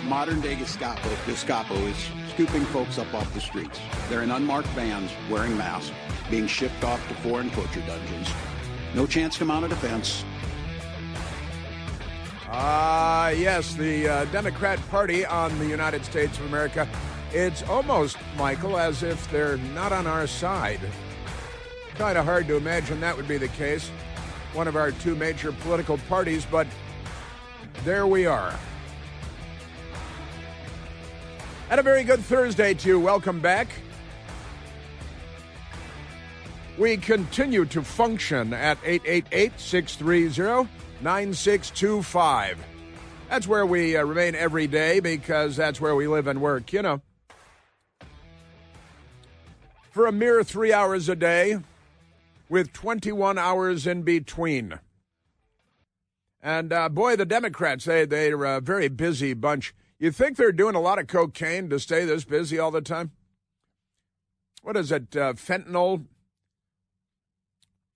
Modern-day Gestapo is scooping folks up off the streets. They're in unmarked vans, wearing masks, being shipped off to foreign torture dungeons. No chance to mount a defense. Yes, the Democrat Party on the United States of America. It's almost, Michael, as if they're not on our side. Kind of hard to imagine that would be the case. One of our two major political parties, but there we are. And a very good Thursday to you. Welcome back. We continue to function at 888-630-9625. That's where we remain every day because that's where we live and work, you know. For a mere 3 hours a day with 21 hours in between. And boy, the Democrats, they're a very busy bunch. You think they're doing a lot of cocaine to stay this busy all the time? What is it, fentanyl?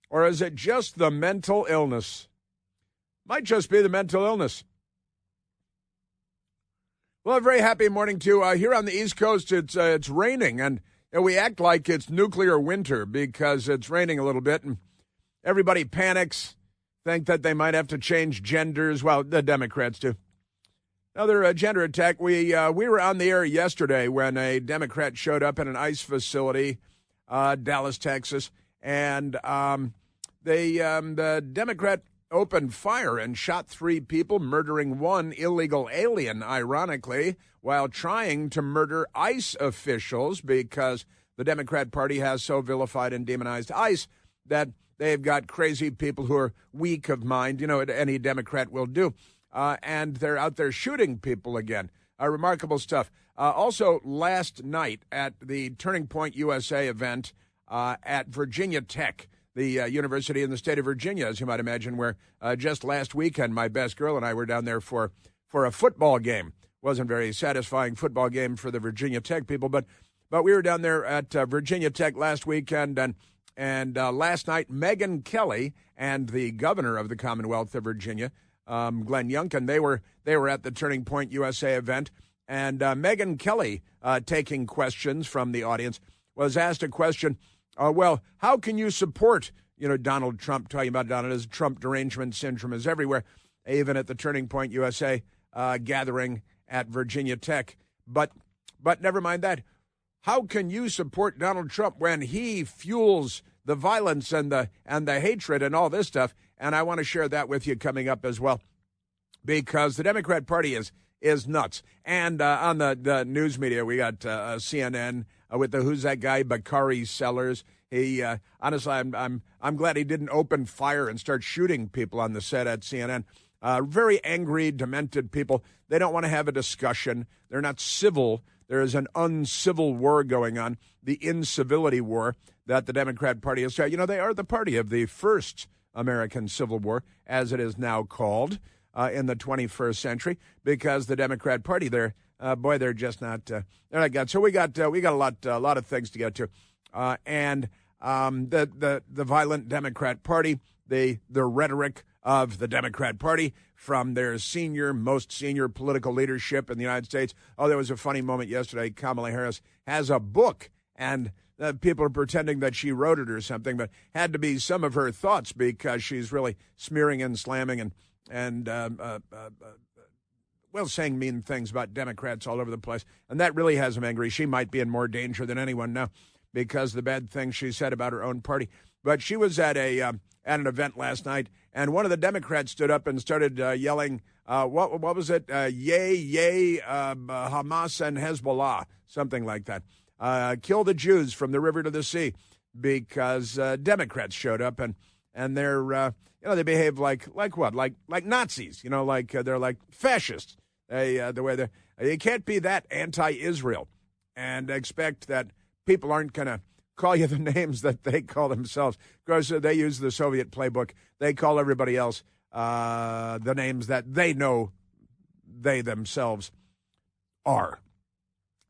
Or is it just the mental illness? Might just be the mental illness. Well, a very happy morning, too. Here on the East Coast, it's raining, and we act like it's nuclear winter because it's raining a little bit, and everybody panics, think that they might have to change genders. Well, the Democrats do. Another gender attack. We were on the air yesterday when a Democrat showed up in an ICE facility, Dallas, Texas, and the Democrat opened fire and shot 3 people, murdering 1 illegal alien, ironically, while trying to murder ICE officials because the Democrat Party has so vilified and demonized ICE that they've got crazy people who are weak of mind, you know, what any Democrat will do. And they're out there shooting people again. Remarkable stuff. Also, last night at the Turning Point USA event at Virginia Tech, the university in the state of Virginia, as you might imagine, where just last weekend my best girl and I were down there for a football game. Wasn't very satisfying football game for the Virginia Tech people, but we were down there at Virginia Tech last weekend, and last night Megyn Kelly and the governor of the Commonwealth of Virginia, Glenn Youngkin, they were at the Turning Point USA event, and Megyn Kelly, taking questions from the audience, was asked a question. Well, how can you support, Donald Trump? Talking about Donald, Trump derangement syndrome is everywhere, even at the Turning Point USA gathering at Virginia Tech. But never mind that. How can you support Donald Trump when he fuels the violence and the hatred and all this stuff? And I want to share that with you coming up as well, because the Democrat Party is nuts. And on the news media, we got CNN with the Who's That Guy, Bakari Sellers. He honestly, I'm glad he didn't open fire and start shooting people on the set at CNN. Very angry, demented people. They don't want to have a discussion. They're not civil. There is an uncivil war going on, the incivility war that the Democrat Party is. They are the party of the first American Civil War, as it is now called, in the 21st century, because the Democrat Party, they're just not. They're not good. So we got a lot of things to get to, and the violent Democrat Party, the rhetoric of the Democrat Party from their most senior political leadership in the United States. Oh, there was a funny moment yesterday. Kamala Harris has a book, and people are pretending that she wrote it or something, but had to be some of her thoughts because she's really smearing and slamming and saying mean things about Democrats all over the place. And that really has them angry. She might be in more danger than anyone now because the bad things she said about her own party. But she was at an event last night, and one of the Democrats stood up and started yelling, what was it? Yay, Hamas and Hezbollah, something like that. Kill the Jews from the river to the sea, because Democrats showed up and they're they behave like what? Like Nazis, they're like fascists. The way you can't be that anti-Israel and expect that people aren't going to call you the names that they call themselves. Of course, they use the Soviet playbook. They call everybody else the names that they know they themselves are.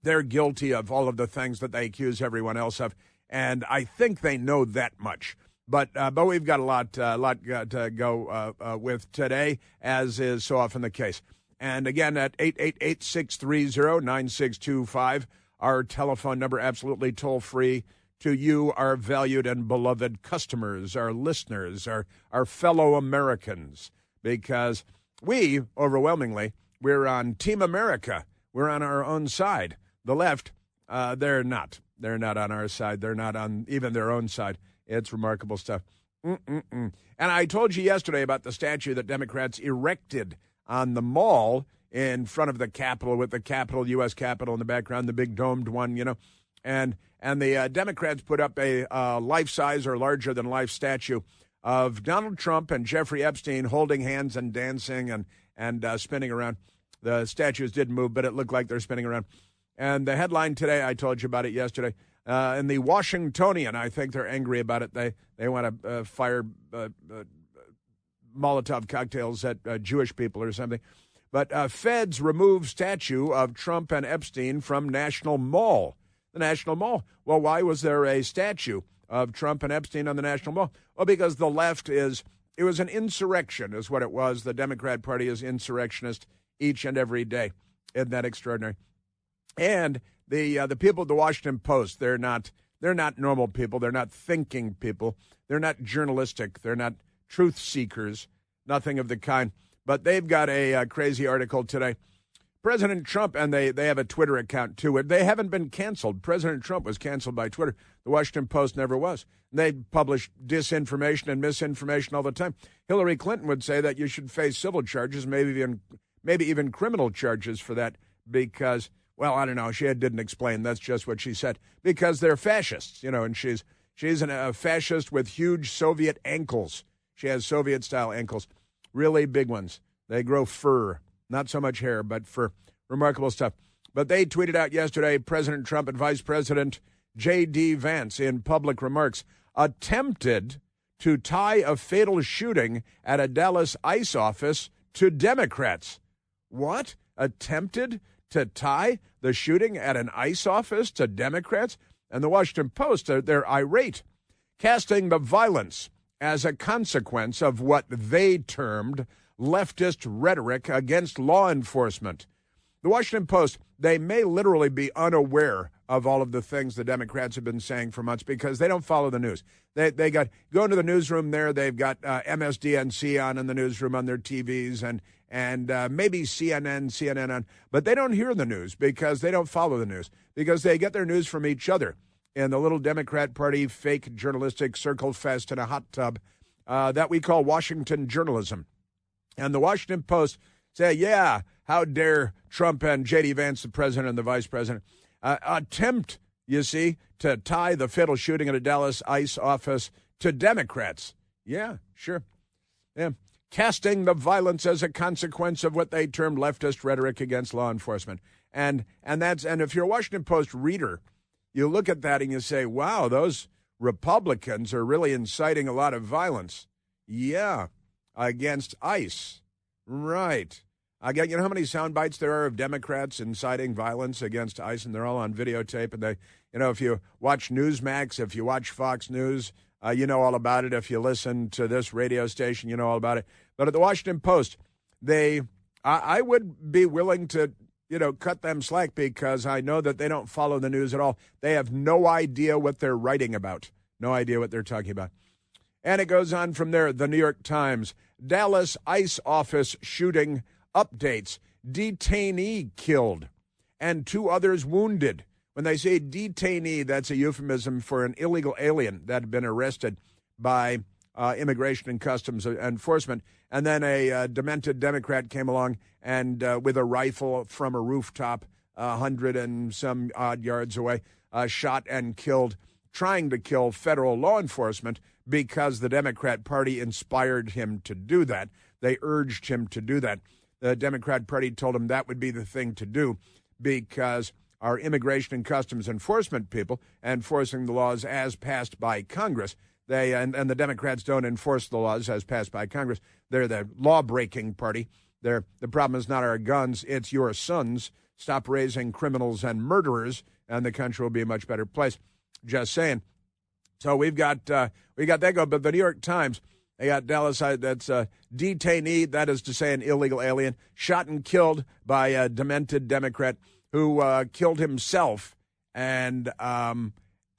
They're guilty of all of the things that they accuse everyone else of, and I think they know that much. But we've got a lot to go with today, as is so often the case. And again, at 888-630-9625, our telephone number, absolutely toll-free to you, our valued and beloved customers, our listeners, our fellow Americans, because we, overwhelmingly, we're on Team America. We're on our own side. The left, they're not. They're not on our side. They're not on even their own side. It's remarkable stuff. And I told you yesterday about the statue that Democrats erected on the mall in front of the Capitol, with the Capitol, U.S. Capitol in the background, the big domed one, you know. And the Democrats put up a life-size or larger-than-life statue of Donald Trump and Jeffrey Epstein holding hands and dancing and spinning around. The statues didn't move, but it looked like they're spinning around. And the headline today, I told you about it yesterday, in the Washingtonian, I think they're angry about it. They want to fire Molotov cocktails at Jewish people or something. But feds remove statue of Trump and Epstein from National Mall. The National Mall. Well, why was there a statue of Trump and Epstein on the National Mall? Well, because the left it was an insurrection is what it was. The Democrat Party is insurrectionist each and every day. Isn't that extraordinary? And the people at the Washington Post, they're not normal people. They're not thinking people. They're not journalistic. They're not truth seekers. Nothing of the kind. But they've got a crazy article today. President Trump, and they have a Twitter account, too. They haven't been canceled. President Trump was canceled by Twitter. The Washington Post never was. They publish disinformation and misinformation all the time. Hillary Clinton would say that you should face civil charges, maybe even criminal charges for that because, well, I don't know. She didn't explain. That's just what she said. Because they're fascists, you know, and she's a fascist with huge Soviet ankles. She has Soviet-style ankles, really big ones. They grow fur. Not so much hair, but for remarkable stuff. But they tweeted out yesterday, President Trump and Vice President J.D. Vance, in public remarks, attempted to tie a fatal shooting at a Dallas ICE office to Democrats. What? Attempted to tie the shooting at an ICE office to Democrats? And the Washington Post, they're irate, casting the violence as a consequence of what they termed leftist rhetoric against law enforcement. The Washington Post, they may literally be unaware of all of the things the Democrats have been saying for months because they don't follow the news. They got go into the newsroom there. They've got MSDNC on in the newsroom on their TVs and maybe CNN on, but they don't hear the news because they don't follow the news because they get their news from each other in the little Democrat Party fake journalistic circle fest in a hot tub that we call Washington journalism. And the Washington Post say, yeah, how dare Trump and J.D. Vance, the president and the vice president, attempt, you see, to tie the fatal shooting at a Dallas ICE office to Democrats. Yeah, sure. Yeah. Casting the violence as a consequence of what they termed leftist rhetoric against law enforcement. And if you're a Washington Post reader, you look at that and you say, wow, those Republicans are really inciting a lot of violence. Yeah. Against ICE. Right. You know how many sound bites there are of Democrats inciting violence against ICE, and they're all on videotape. And they, you know, if you watch Newsmax, if you watch Fox News, you know all about it. If you listen to this radio station, you know all about it. But at the Washington Post, I would be willing to, you know, cut them slack because I know that they don't follow the news at all. They have no idea what they're writing about. No idea what they're talking about. And it goes on from there. The New York Times, Dallas ICE office shooting updates. Detainee killed and 2 others wounded. When they say detainee, that's a euphemism for an illegal alien that had been arrested by Immigration and Customs Enforcement. And then a demented Democrat came along and with a rifle from a rooftop 100 and some odd yards away, shot and killed, trying to kill federal law enforcement because the Democrat Party inspired him to do that. They urged him to do that. The Democrat Party told him that would be the thing to do because our Immigration and Customs Enforcement people enforcing the laws as passed by Congress. And the Democrats don't enforce the laws as passed by Congress. They're the law-breaking party. The problem is not our guns, it's your sons. Stop raising criminals and murderers, and the country will be a much better place. Just saying. So we got that go. But the New York Times, They got Dallas, that's a detainee, that is to say an illegal alien, shot and killed by a demented Democrat who killed himself. And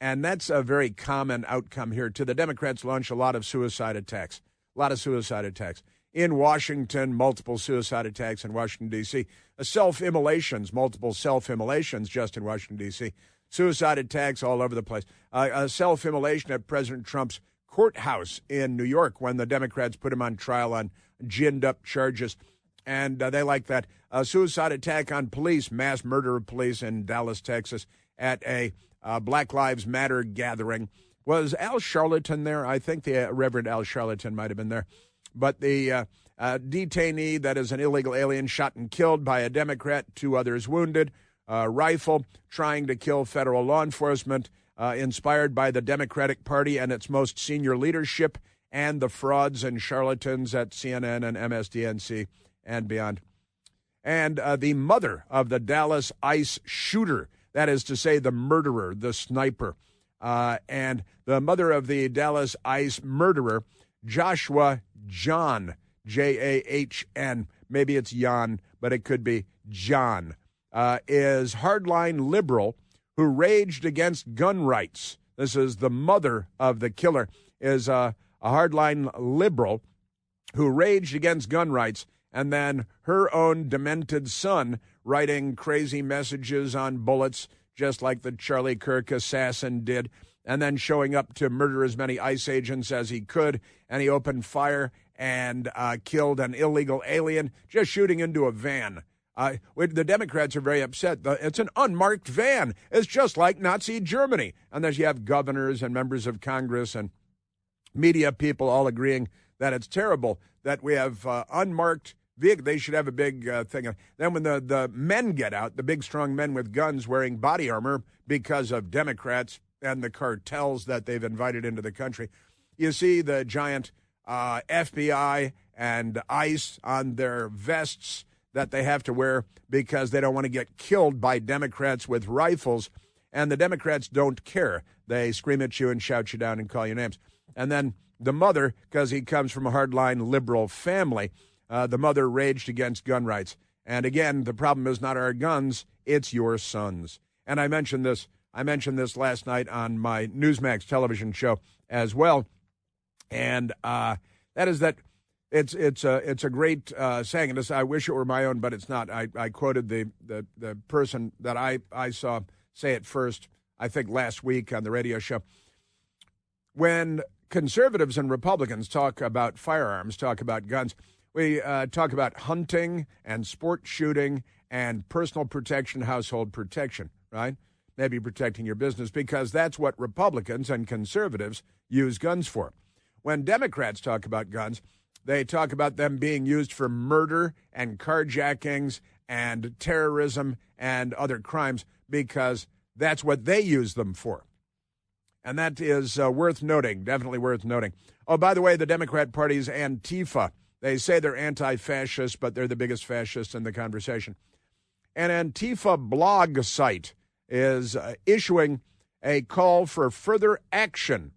that's a very common outcome here, too. The Democrats launch a lot of suicide attacks, In Washington, multiple suicide attacks in Washington, D.C. Self-immolations, multiple self-immolations just in Washington, D.C. Suicide attacks all over the place. A self-immolation at President Trump's courthouse in New York when the Democrats put him on trial on ginned-up charges. And they like that. A suicide attack on police, mass murder of police in Dallas, Texas, at a Black Lives Matter gathering. Was Al Sharpton there? I think the Reverend Al Sharpton might have been there. But the detainee, that is an illegal alien, shot and killed by a Democrat, 2 others wounded. Rifle trying to kill federal law enforcement, inspired by the Democratic Party and its most senior leadership and the frauds and charlatans at CNN and MSDNC and beyond. And the mother of the Dallas ICE shooter, that is to say the murderer, the sniper, and the mother of the Dallas ICE murderer, Joshua John, Jahn, maybe it's Jan, but it could be John, is hardline liberal who raged against gun rights. This is the mother of the killer, is a hardline liberal who raged against gun rights, and then her own demented son writing crazy messages on bullets, just like the Charlie Kirk assassin did, and then showing up to murder as many ICE agents as he could, and he opened fire and killed an illegal alien, just shooting into a van. The Democrats are very upset. It's an unmarked van. It's just like Nazi Germany. And then you have governors and members of Congress and media people all agreeing that it's terrible that we have unmarked vehicles. They should have a big thing. Then when the men get out, the big, strong men with guns wearing body armor because of Democrats and the cartels that they've invited into the country, you see the giant FBI and ICE on their vests that they have to wear because they don't want to get killed by Democrats with rifles. And the Democrats don't care. They scream at you and shout you down and call you names. And then the mother, because he comes from a hardline liberal family, the mother raged against gun rights. And again, the problem is not our guns, it's your sons. And I mentioned this last night on my Newsmax television show as well. And that is that it's a great saying, and I wish it were my own, but it's not. I quoted the person that I saw say it first, I think last week on the radio show. When conservatives and Republicans talk about firearms, talk about guns, we talk about hunting and sport shooting and personal protection, household protection, right? Maybe protecting your business, because that's what Republicans and conservatives use guns for. When Democrats talk about guns, they talk about them being used for murder and carjackings and terrorism and other crimes because that's what they use them for. And that is worth noting, definitely worth noting. Oh, by the way, the Democrat Party's Antifa, they say they're anti-fascist, but they're the biggest fascists in the conversation. An Antifa blog site is issuing a call for further action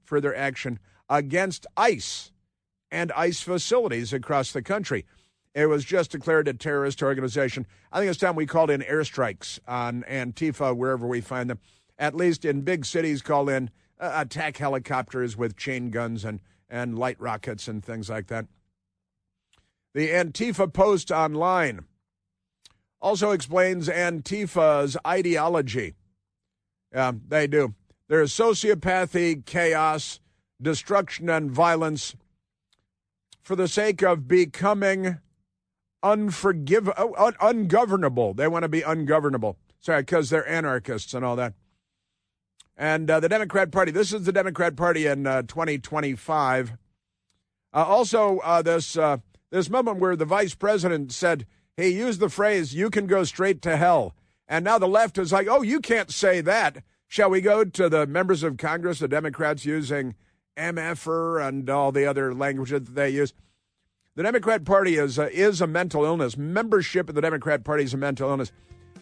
against ICE and ICE facilities across the country. It was just declared a terrorist organization. I think it's time we called in airstrikes on Antifa wherever we find them. At least in big cities, call in attack helicopters with chain guns and light rockets and things like that. The Antifa post online also explains Antifa's ideology. Yeah, they do. There's sociopathy, chaos, destruction, and violence for the sake of becoming ungovernable. They want to be ungovernable. Sorry, because they're anarchists and all that. And the Democrat Party, this is the Democrat Party in 2025. This moment where the vice president said, he used the phrase, "you can go straight to hell." And now the left is like, oh, you can't say that. Shall we go to the members of Congress, the Democrats using MFer and all the other languages that they use? The Democrat Party is a mental illness. Membership of the Democrat Party is a mental illness.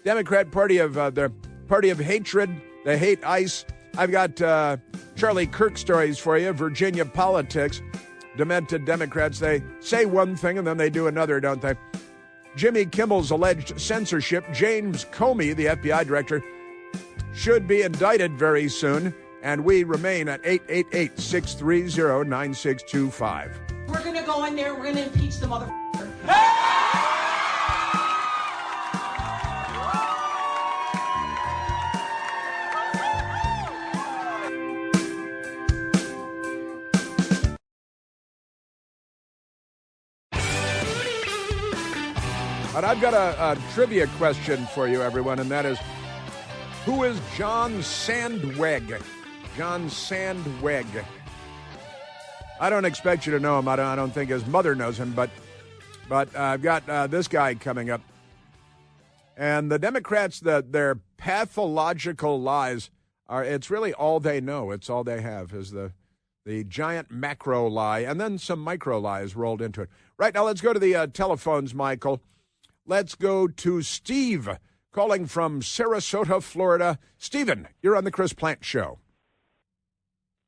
Democrat Party of the party of hatred. They hate ICE. I've got Charlie Kirk stories for you, Virginia politics. demented Democrats. They say one thing and then they do another, don't they? Jimmy Kimmel's alleged censorship. James Comey, the FBI director, should be indicted very soon. And we remain at 888-630-9625. We're going to go in there. We're going to impeach the motherfucker. And I've got a trivia question for you, everyone, and that is, who is John Sandweg? John Sandweg. I don't expect you to know him. I don't think his mother knows him, but I've got this guy coming up. And the Democrats, their pathological lies it's really all they know. It's all they have is the giant macro lie, and then some micro lies rolled into it. Right now, let's go to the telephones, Michael. Let's go to Steve, calling from Sarasota, Florida. Steven, you're on the Chris Plante Show.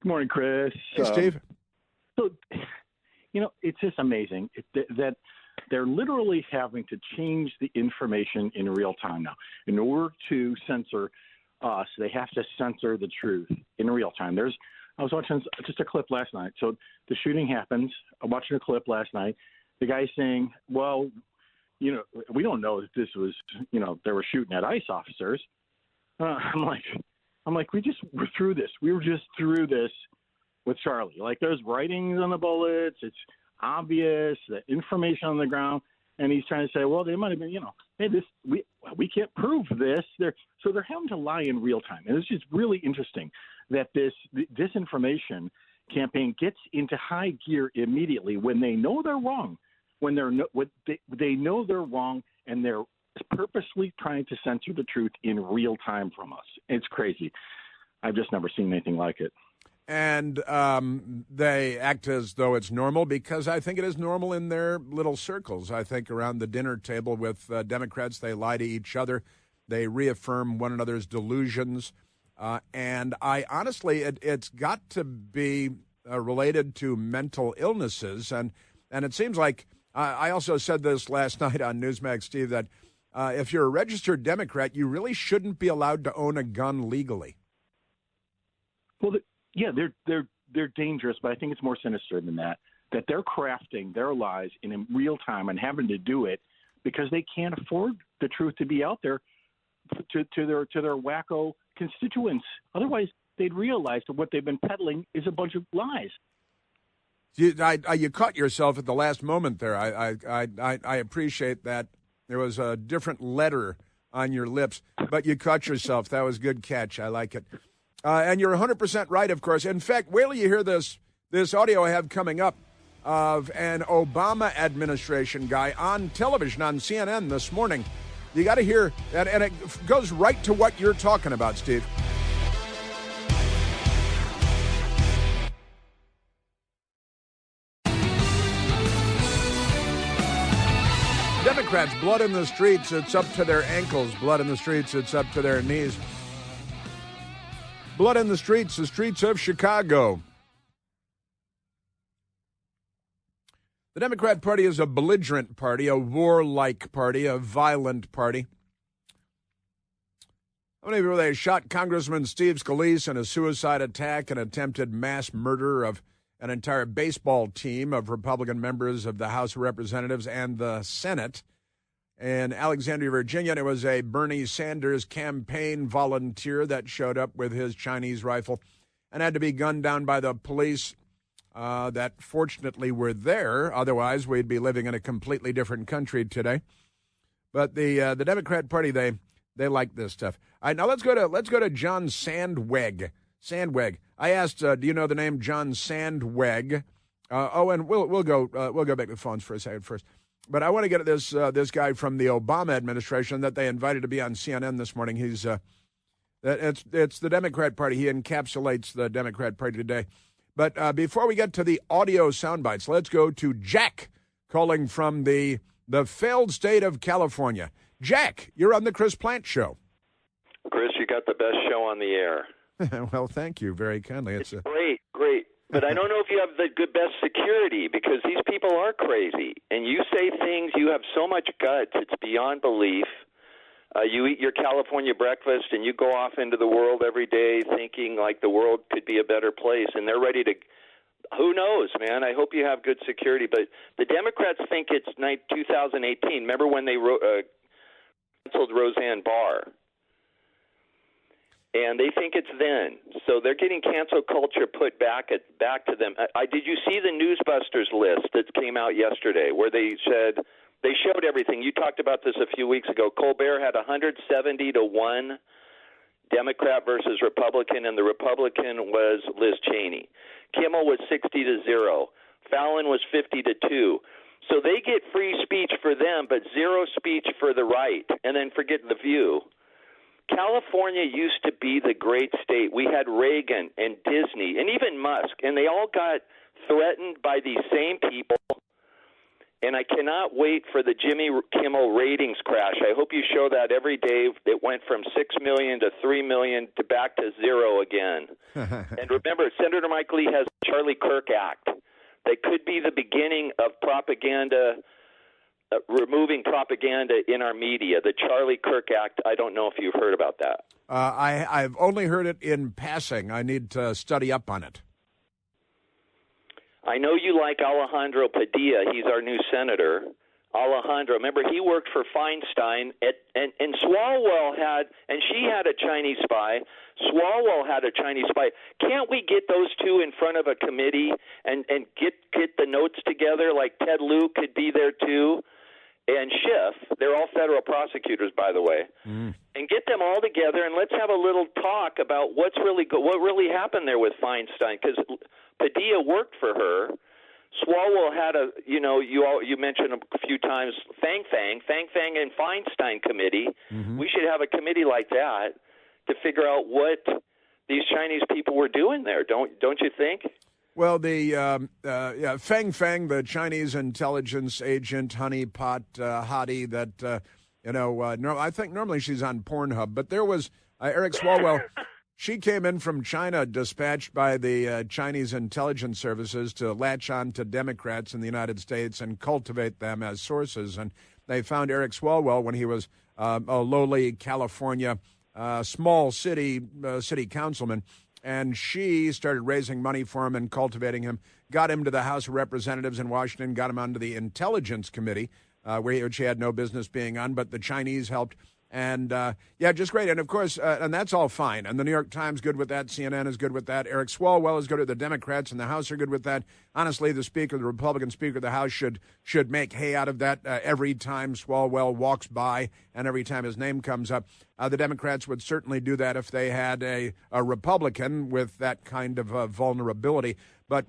Good morning, Chris. Hey, Steve. So, it's just amazing that they're literally having to change the information in real time now. In order to censor us, they have to censor the truth in real time. I was watching just a clip last night. So the shooting happens. I'm watching a clip last night. The guy's saying, well, we don't know if this was, they were shooting at ICE officers. I'm like, we're through this. We were just through this with Charlie. Like, there's writings on the bullets. It's obvious, the information on the ground. And he's trying to say, well, they might have been, hey, we can't prove this. So they're having to lie in real time. And it's just really interesting that this disinformation campaign gets into high gear immediately when they know they're wrong. When they know they're wrong, and they're purposely trying to censor the truth in real time from us. It's crazy. I've just never seen anything like it. And they act as though it's normal, because I think it is normal in their little circles. I think around the dinner table with Democrats, they lie to each other. They reaffirm one another's delusions. And I honestly, it's got to be related to mental illnesses. And it seems like, I also said this last night on Newsmax, Steve, that if you're a registered Democrat, you really shouldn't be allowed to own a gun legally. Well, they're dangerous, but I think it's more sinister than that. That they're crafting their lies in real time and having to do it because they can't afford the truth to be out there to their wacko constituents. Otherwise, they'd realize that what they've been peddling is a bunch of lies. You caught yourself at the last moment there. I appreciate that. There was a different letter on your lips, but you caught yourself. That was a good catch. I like it. And you're 100% right, of course. In fact, wait till you hear this audio I have coming up of an Obama administration guy on television on CNN this morning. You got to hear that, and it goes right to what you're talking about, Steve. Democrats, blood in the streets, it's up to their ankles. Blood in the streets, it's up to their knees. Blood in the streets of Chicago. The Democrat Party is a belligerent party, a warlike party, a violent party. How many people they shot Congressman Steve Scalise in a suicide attack and attempted mass murder of an entire baseball team of Republican members of the House of Representatives and the Senate in Alexandria, Virginia? And it was a Bernie Sanders campaign volunteer that showed up with his Chinese rifle and had to be gunned down by the police that fortunately were there. Otherwise, we'd be living in a completely different country today. But the Democrat Party, they like this stuff. All right, now let's go to John Sandweg. Sandweg. I asked, do you know the name John Sandweg? And we'll go back to the phones for a second first. But I want to get at this guy from the Obama administration that they invited to be on CNN this morning. He's it's the Democrat Party. He encapsulates the Democrat Party today. But before we get to the audio sound bites, let's go to Jack calling from the failed state of California. Jack, you're on the Chris Plante Show. Chris, you got the best show on the air. Well, thank you very kindly. It's great. But I don't know if you have the best security, because these people are crazy. And you say things, you have so much guts, it's beyond belief. You eat your California breakfast and you go off into the world every day thinking like the world could be a better place, and they're ready to – who knows, man? I hope you have good security. But the Democrats think it's 2018. Remember when they canceled Roseanne Barr? And they think it's then. So they're getting cancel culture put back to them. Did you see the Newsbusters list that came out yesterday where they said – they showed everything. You talked about this a few weeks ago. Colbert had 170-1 Democrat versus Republican, and the Republican was Liz Cheney. Kimmel was 60-0. Fallon was 50-2. So they get free speech for them, but zero speech for the right, and then forget The View. California used to be the great state. We had Reagan and Disney and even Musk, and they all got threatened by these same people. And I cannot wait for the Jimmy Kimmel ratings crash. I hope you show that every day. It went from 6 million to 3 million to back to zero again. And remember, Senator Mike Lee has the Charlie Kirk Act. That could be the beginning of propaganda, removing propaganda in our media. The Charlie Kirk Act, I don't know if you've heard about that. I've only heard it in passing. I need to study up on it. I know you like Alejandro Padilla. He's our new senator. Alejandro, remember, he worked for Feinstein, and Swalwell had, and she had a Chinese spy. Swalwell had a Chinese spy. Can't we get those two in front of a committee and get the notes together? Like Ted Lieu could be there too, and Schiff. They're all federal prosecutors, by the way. And get them all together, and let's have a little talk about what really happened there with Feinstein, because Padilla worked for her. Swalwell had you mentioned a few times Fang and Feinstein committee. We should have a committee like that to figure out what these Chinese people were doing there. Don't you think? Well, the Fang, the Chinese intelligence agent, honeypot hottie that I think normally she's on Pornhub, but there was Eric Swalwell. She came in from China, dispatched by the Chinese intelligence services to latch on to Democrats in the United States and cultivate them as sources. And they found Eric Swalwell when he was a lowly California small city councilman. And she started raising money for him and cultivating him, got him to the House of Representatives in Washington, got him onto the Intelligence Committee, which he had no business being on, but the Chinese helped. And, just great. And, of course, and that's all fine. And the New York Times good with that. CNN is good with that. Eric Swalwell is good with the Democrats, and the House are good with that. Honestly, the Republican Speaker of the House should make hay out of that every time Swalwell walks by and every time his name comes up. The Democrats would certainly do that if they had a Republican with that kind of vulnerability. But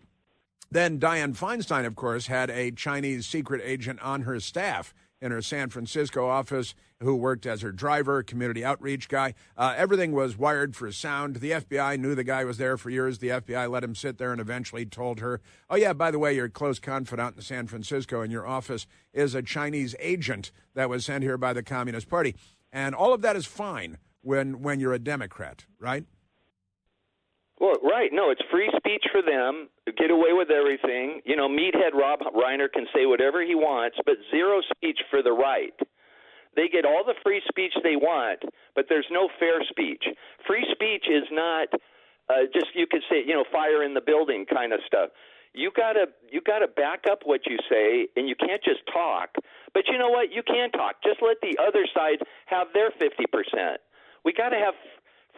then Dianne Feinstein, of course, had a Chinese secret agent on her staff in her San Francisco office who worked as her driver, community outreach guy. Everything was wired for sound. The FBI knew the guy was there for years. The FBI let him sit there and eventually told her, oh, yeah, by the way, your close confidant in San Francisco in your office is a Chinese agent that was sent here by the Communist Party. And all of that is fine when you're a Democrat, right? Well, right. No, it's free speech for them. Get away with everything. Meathead Rob Reiner can say whatever he wants, but zero speech for the right. They get all the free speech they want, but there's no fair speech. Free speech is not just, you could say, fire in the building kind of stuff. You gotta back up what you say, and you can't just talk. But you know what? You can talk. Just let the other side have their 50%. We got to have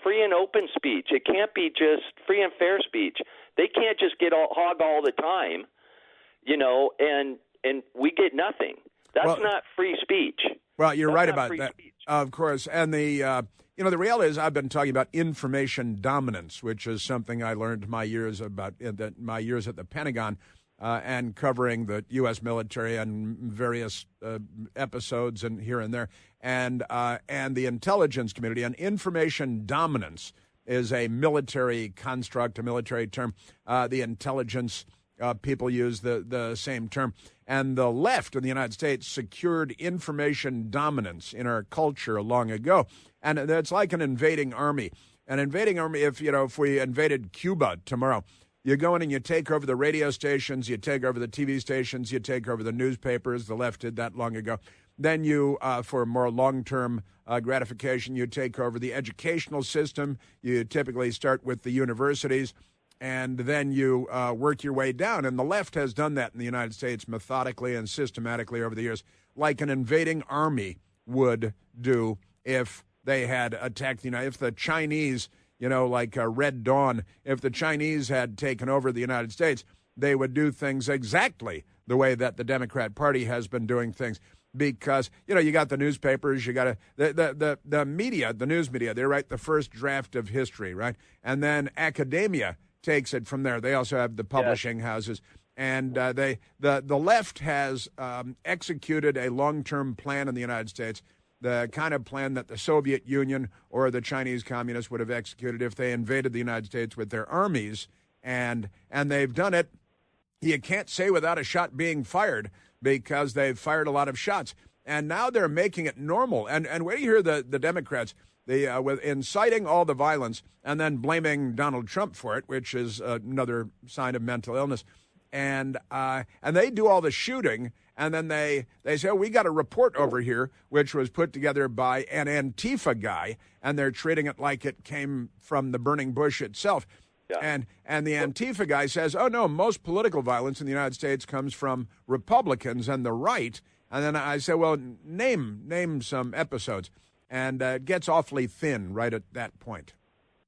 free and open speech. It can't be just free and fair speech. They can't just get hog all the time, and we get nothing. That's not free speech. Well, you're right about that, of course. And the reality is I've been talking about information dominance, which is something I learned my years at the Pentagon and covering the U.S. military and various episodes and here and there. And the intelligence community. And information dominance is a military construct, a military term. The intelligence people use the same term. And the left in the United States secured information dominance in our culture long ago. And it's like an invading army. An invading army, if we invaded Cuba tomorrow, You go in and you take over the radio stations, you take over the TV stations, you take over the newspapers. The left did that long ago. Then you, for more long-term gratification, you take over the educational system. You typically start with the universities, and then you work your way down. And the left has done that in the United States methodically and systematically over the years, like an invading army would do if they had attacked the United States. If the Chinese, like Red Dawn, if the Chinese had taken over the United States, they would do things exactly the way that the Democrat Party has been doing things. Because, you got the newspapers, you got the media, the news media, they write the first draft of history, right? And then academia takes it from there. They also have the publishing houses. And the left has executed a long-term plan in the United States, the kind of plan that the Soviet Union or the Chinese communists would have executed if they invaded the United States with their armies. And they've done it, you can't say without a shot being fired, because they've fired a lot of shots. And now they're making it normal. And where do you hear the Democrats, with inciting all the violence and then blaming Donald Trump for it, which is another sign of mental illness. And they do all the shooting, and then they say, we got a report over here, which was put together by an Antifa guy, and they're treating it like it came from the burning bush itself. Yeah. And the Antifa guy says, oh, no, most political violence in the United States comes from Republicans and the right. And then I say, well, name some episodes. And it gets awfully thin right at that point.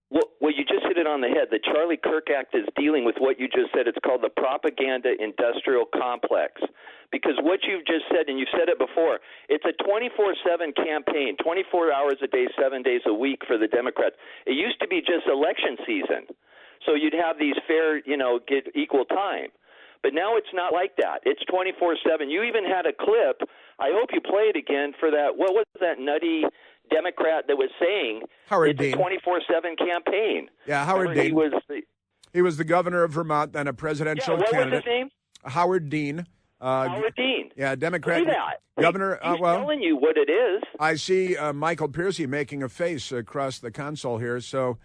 Well, you just hit it on the head. The Charlie Kirk Act is dealing with what you just said. It's called the propaganda industrial complex. Because what you've just said, and you've said it before, it's a 24/7 campaign, 24 hours a day, 7 days a week for the Democrats. It used to be just election season. So you'd have these fair, get equal time. But now it's not like that. It's 24/7. You even had a clip. I hope you play it again for that. What was that nutty Democrat that was saying Howard it's Dean. a 24/7 campaign? Yeah, Howard Dean. He was the governor of Vermont and a presidential candidate. What was his name? Howard Dean. Howard Dean. Yeah, Democrat. See that? Governor. He's telling you what it is. I see Michael Piercy making a face across the console here. So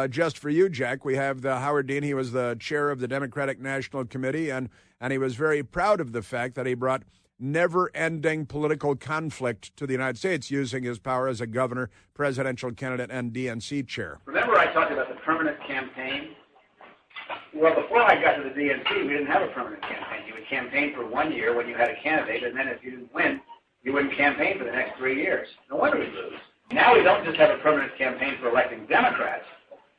just for you, Jack, we have the Howard Dean. He was the chair of the Democratic National Committee, and he was very proud of the fact that he brought never-ending political conflict to the United States using his power as a governor, presidential candidate, and DNC chair. Remember I talked about the permanent campaign? Well, before I got to the DNC, we didn't have a permanent campaign. You would campaign for 1 year when you had a candidate, and then if you didn't win, you wouldn't campaign for the next 3 years. No wonder we lose. Now we don't just have a permanent campaign for electing Democrats.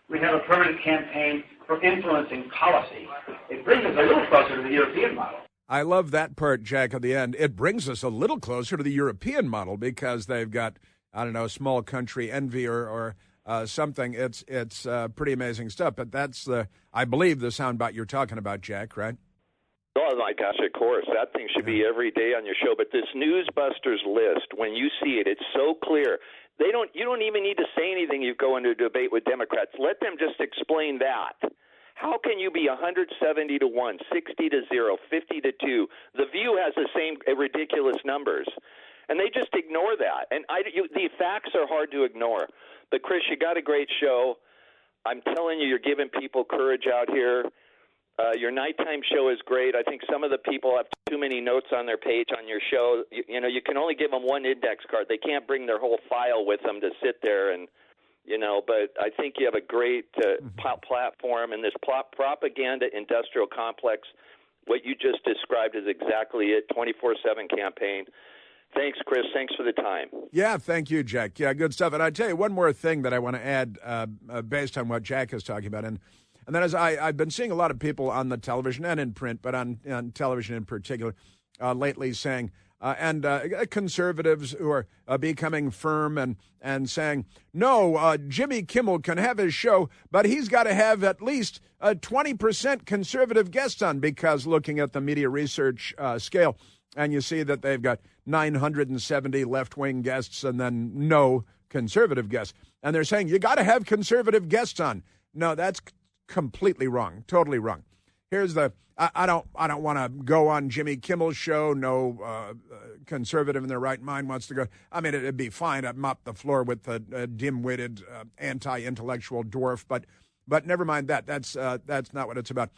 We have a permanent campaign for influencing policy. It brings us a little closer to the European model. I love that part, Jack, at the end. It brings us a little closer to the European model because they've got, small country envy or something. It's pretty amazing stuff. But that's, I believe, the soundbite you're talking about, Jack, right? Oh, my gosh, of course. That thing should be every day on your show. But this Newsbusters list, when you see it, it's so clear. You don't even need to say anything. You go into a debate with Democrats. Let them just explain that. How can you be 170 to 1, 60 to 0, 50 to 2? The View has the same ridiculous numbers, and they just ignore that. And the facts are hard to ignore. But Chris, you got a great show. I'm telling you, you're giving people courage out here. Your nighttime show is great. I think some of the people have too many notes on their page on your show. You can only give them one index card. They can't bring their whole file with them to sit there and. But I think you have a great platform, and this propaganda industrial complex, what you just described is exactly it, 24/7 campaign. Thanks, Chris. Thanks for the time. Yeah, thank you, Jack. Yeah, good stuff. And I tell you one more thing that I want to add based on what Jack is talking about. And that is I've been seeing a lot of people on the television and in print, but on television in particular, lately saying, and conservatives who are becoming firm and saying, no, Jimmy Kimmel can have his show, but he's got to have at least 20% conservative guests on, because looking at the media research scale, and you see that they've got 970 left-wing guests and then no conservative guests. And they're saying, you got to have conservative guests on. No, that's completely wrong, totally wrong. Here's the... I don't want to go on Jimmy Kimmel's show. No conservative in their right mind wants to go. I mean, it'd be fine. I'd mop the floor with a dim-witted, anti-intellectual dwarf. But But never mind that. That's not what it's about.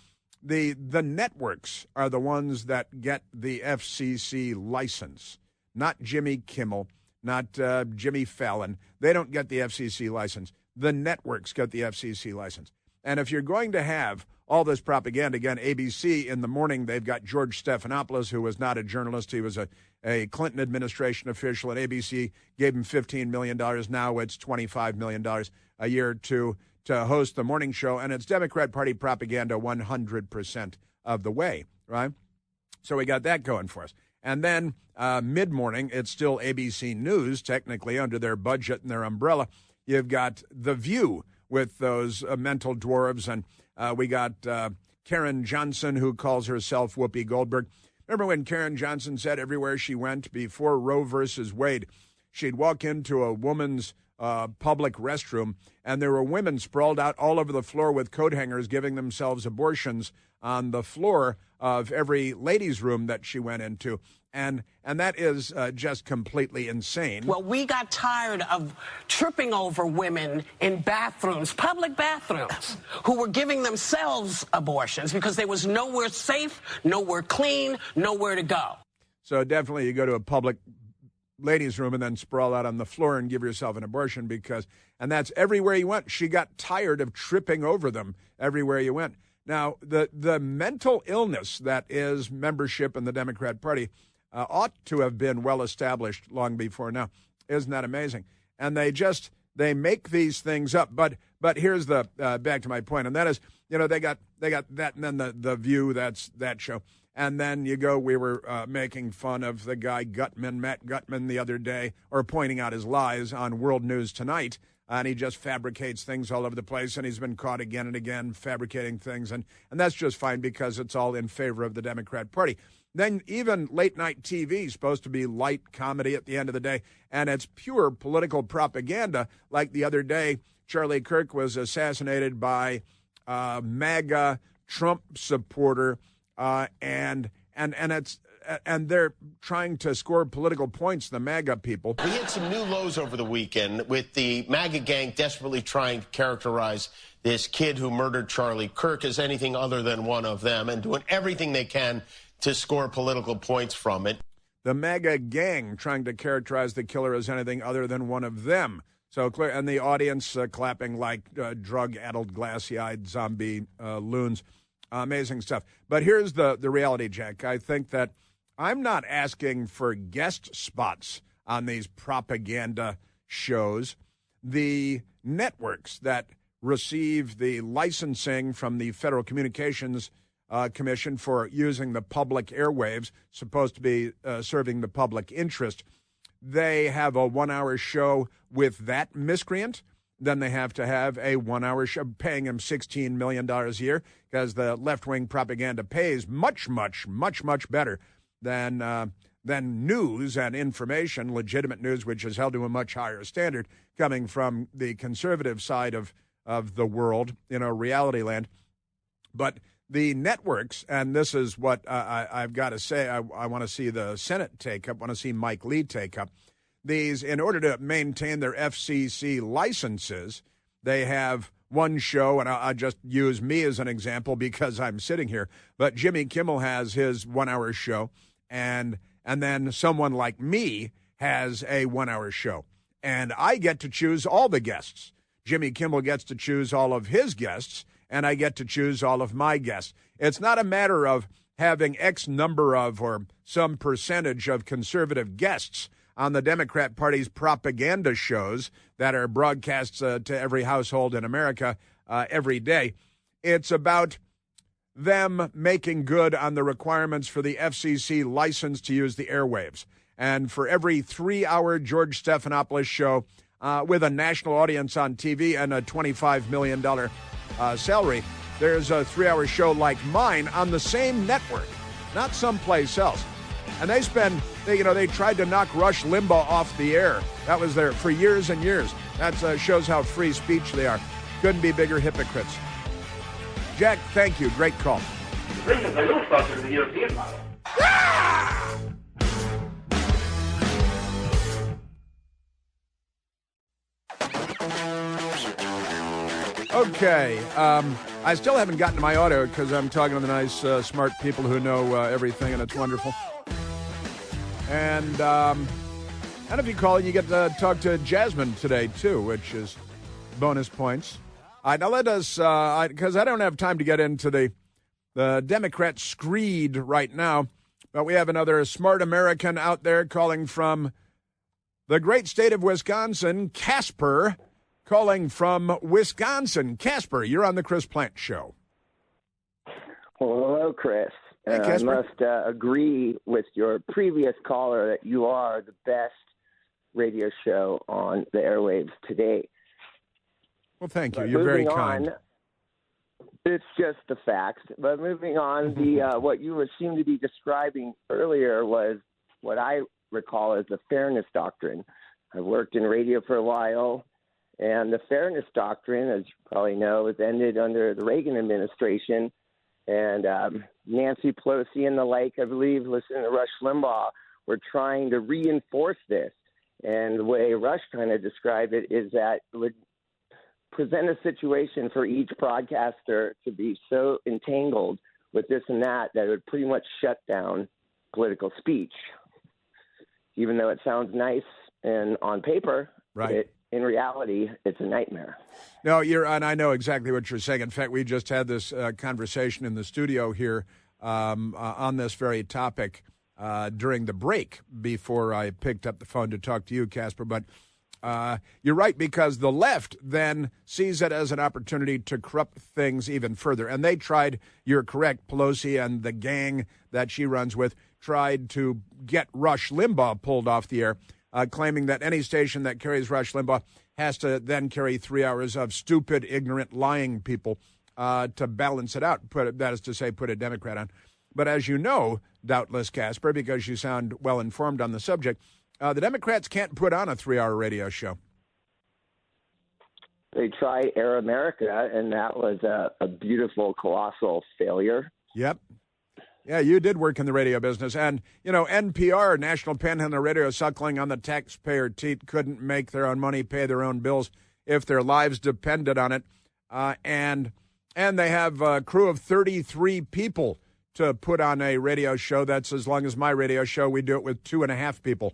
The networks are the ones that get the FCC license, not Jimmy Kimmel, not Jimmy Fallon. They don't get the FCC license. The networks get the FCC license. And if you're going to have all this propaganda, again, ABC in the morning, they've got George Stephanopoulos, who was not a journalist. He was a Clinton administration official at ABC, gave him $15 million. Now it's $25 million a year to host the morning show. And it's Democrat Party propaganda 100% of the way, right? So we got that going for us. And then mid-morning, it's still ABC News, technically, under their budget and their umbrella. You've got The View with those mental dwarves, and we got Karen Johnson, who calls herself Whoopi Goldberg. Remember when Karen Johnson said everywhere she went before Roe versus Wade, she'd walk into a woman's public restroom, and there were women sprawled out all over the floor with coat hangers giving themselves abortions on the floor of every ladies' room that she went into. And that is just completely insane. Well, we got tired of tripping over women in bathrooms, public bathrooms, who were giving themselves abortions because there was nowhere safe, nowhere clean, nowhere to go. So definitely you go to a public ladies' room and then sprawl out on the floor and give yourself an abortion and that's everywhere you went. She got tired of tripping over them everywhere you went. Now, the mental illness that is membership in the Democrat Party ought to have been well established long before now. Isn't that amazing? And they make these things up. But here's the back to my point, and that is, they got that, and then the View, that's that show. And then we were making fun of the guy Matt Gutman the other day, or pointing out his lies on World News Tonight. And he just fabricates things all over the place, and he's been caught again and again fabricating things. And that's just fine because it's all in favor of the Democrat Party. Then even late-night TV is supposed to be light comedy at the end of the day, and it's pure political propaganda. Like the other day, Charlie Kirk was assassinated by MAGA Trump supporter, and they're trying to score political points, the MAGA people. We hit some new lows over the weekend with the MAGA gang desperately trying to characterize this kid who murdered Charlie Kirk as anything other than one of them and doing everything they can to score political points from it. The MAGA gang trying to characterize the killer as anything other than one of them. So clear, and the audience clapping like drug-addled, glassy-eyed zombie loons. Amazing stuff. But here's the reality, Jack. I think that I'm not asking for guest spots on these propaganda shows. The networks that receive the licensing from the Federal Communications Commission for using the public airwaves, supposed to be serving the public interest, they have a 1-hour show with that miscreant. Then they have to have a 1-hour show, paying him $16 million a year, because the left-wing propaganda pays much, much, much, much better than news and information, legitimate news, which is held to a much higher standard, coming from the conservative side of the world, reality land. But the networks, and this is what I've got to say, I want to see the Senate take up, want to see Mike Lee take up. These, in order to maintain their FCC licenses, they have one show, and I'll just use me as an example because I'm sitting here, but Jimmy Kimmel has his 1-hour show, and then someone like me has a 1-hour show, and I get to choose all the guests. Jimmy Kimmel gets to choose all of his guests, and I get to choose all of my guests. It's not a matter of having X number of or some percentage of conservative guests on the Democrat Party's propaganda shows that are broadcast to every household in America every day. It's about them making good on the requirements for the FCC license to use the airwaves. And for every 3-hour George Stephanopoulos show with a national audience on TV and a $25 million salary, there's a 3-hour show like mine on the same network, not someplace else. And they tried to knock Rush Limbaugh off the air. That was there for years and years. That shows how free speech they are. Couldn't be bigger hypocrites. Jack, thank you. Great call. This is a little closer to the European model. Okay. I still haven't gotten to my audio because I'm talking to the nice, smart people who know everything, and it's wonderful. And if you call, you get to talk to Jasmine today, too, which is bonus points. All right, now let us, because I don't have time to get into the Democrat screed right now, but we have another smart American out there calling from the great state of Wisconsin, Casper, calling from Wisconsin. Casper, you're on the Chris Plante Show. Well, hello, Chris. Hey, I must agree with your previous caller that you are the best radio show on the airwaves today. Well, thank you. You're very kind. It's just the facts. But moving on, what you seemed to be describing earlier was what I recall as the fairness doctrine. I've worked in radio for a while, and the fairness doctrine, as you probably know, was ended under the Reagan administration. And Nancy Pelosi and the like, I believe, listening to Rush Limbaugh, were trying to reinforce this. And the way Rush kind of described it is that it would present a situation for each broadcaster to be so entangled with this and that it would pretty much shut down political speech. Even though it sounds nice and on paper, right. In reality, it's a nightmare. No, and I know exactly what you're saying. In fact, we just had this conversation in the studio here on this very topic during the break before I picked up the phone to talk to you, Casper. But you're right, because the left then sees it as an opportunity to corrupt things even further. And they tried, you're correct, Pelosi and the gang that she runs with tried to get Rush Limbaugh pulled off the air, claiming that any station that carries Rush Limbaugh has to then carry 3 hours of stupid, ignorant, lying people to balance it out. That is to say, put a Democrat on. But as you know, doubtless, Casper, because you sound well-informed on the subject, the Democrats can't put on a 3-hour radio show. They tried Air America, and that was a beautiful, colossal failure. Yep. Yeah, you did work in the radio business. And, NPR, National Panhandle Radio, suckling on the taxpayer teat, couldn't make their own money, pay their own bills if their lives depended on it. And they have a crew of 33 people to put on a radio show. That's as long as my radio show. We do it with 2.5 people.